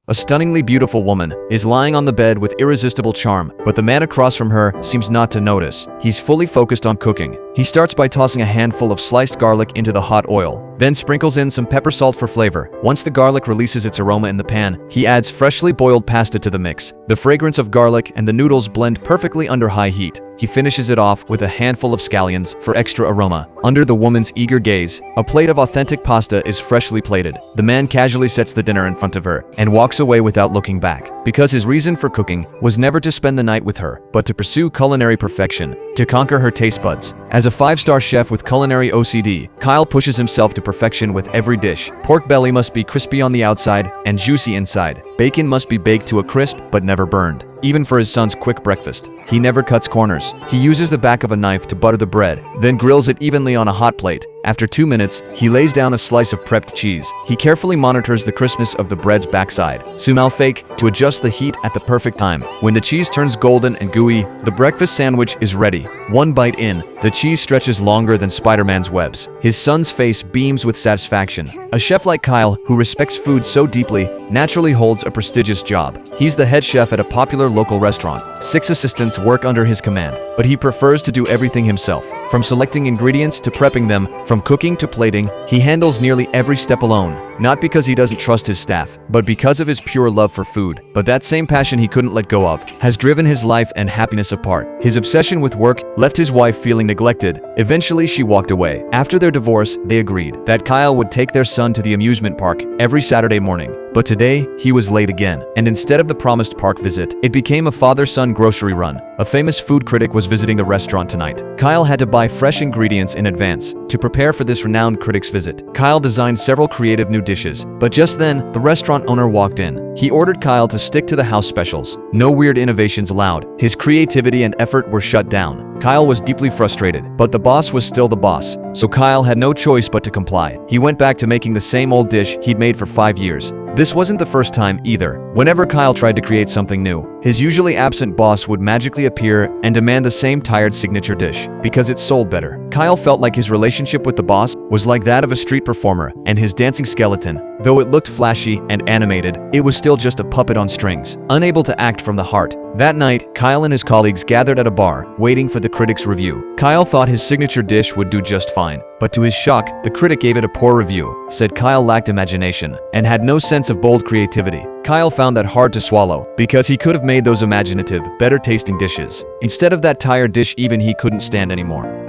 A stunningly beautiful woman is lying on the bed with irresistible charm, but the man across from her seems not to notice. He's fully focused on cooking. He starts by tossing a handful of sliced garlic into the hot oil, then sprinkles in some pepper salt for flavor. Once the garlic releases its aroma in the pan, he adds freshly boiled pasta to the mix. The fragrance of garlic and the noodles blend perfectly under high heat. He finishes it off with a handful of scallions for extra aroma. Under the woman's eager gaze, a plate of authentic pasta is freshly plated. The man casually sets the dinner in front of her and walks away without looking back, because his reason for cooking was never to spend the night with her, but to pursue culinary perfection, to conquer her taste buds. As a 5-star chef with culinary OCD, Kyle pushes himself to perfection with every dish. Pork belly must be crispy on the outside and juicy inside. Bacon must be baked to a crisp but never burned. Even for his son's quick breakfast, he never cuts corners. He uses the back of a knife to butter the bread, then grills it evenly on a hot plate. After 2 minutes, he lays down a slice of prepped cheese. He carefully monitors the crispness of the bread's backside, fake to adjust the heat at the perfect time. When the cheese turns golden and gooey, the breakfast sandwich is ready. One bite in, the cheese stretches longer than Spider-Man's webs. His son's face beams with satisfaction. A chef like Kyle, who respects food so deeply, naturally holds a prestigious job. He's the head chef at a popular local restaurant. 6 assistants work under his command, but he prefers to do everything himself. From selecting ingredients to prepping them, from cooking to plating, he handles nearly every step alone. Not because he doesn't trust his staff, but because of his pure love for food. But that same passion he couldn't let go of has driven his life and happiness apart. His obsession with work left his wife feeling neglected. Eventually, she walked away. After their divorce, they agreed that Kyle would take their son to the amusement park every Saturday morning. But today, he was late again, and instead of the promised park visit, it became a father-son grocery run. A famous food critic was visiting the restaurant tonight. Kyle had to buy fresh ingredients in advance to prepare for this renowned critic's visit. Kyle designed several creative new dishes, but just then, the restaurant owner walked in. He ordered Kyle to stick to the house specials. No weird innovations allowed. His creativity and effort were shut down. Kyle was deeply frustrated, but the boss was still the boss, so Kyle had no choice but to comply. He went back to making the same old dish he'd made for 5 years. This wasn't the first time either. Whenever Kyle tried to create something new, his usually absent boss would magically appear and demand the same tired signature dish, because it sold better. Kyle felt like his relationship with the boss was like that of a street performer, and his dancing skeleton, though it looked flashy and animated, it was still just a puppet on strings, unable to act from the heart. That night, Kyle and his colleagues gathered at a bar, waiting for the critic's review. Kyle thought his signature dish would do just fine, but to his shock, the critic gave it a poor review, said Kyle lacked imagination and had no sense of bold creativity. Kyle found that hard to swallow, because he could have made those imaginative, better tasting dishes. Instead of that tired dish even he couldn't stand anymore.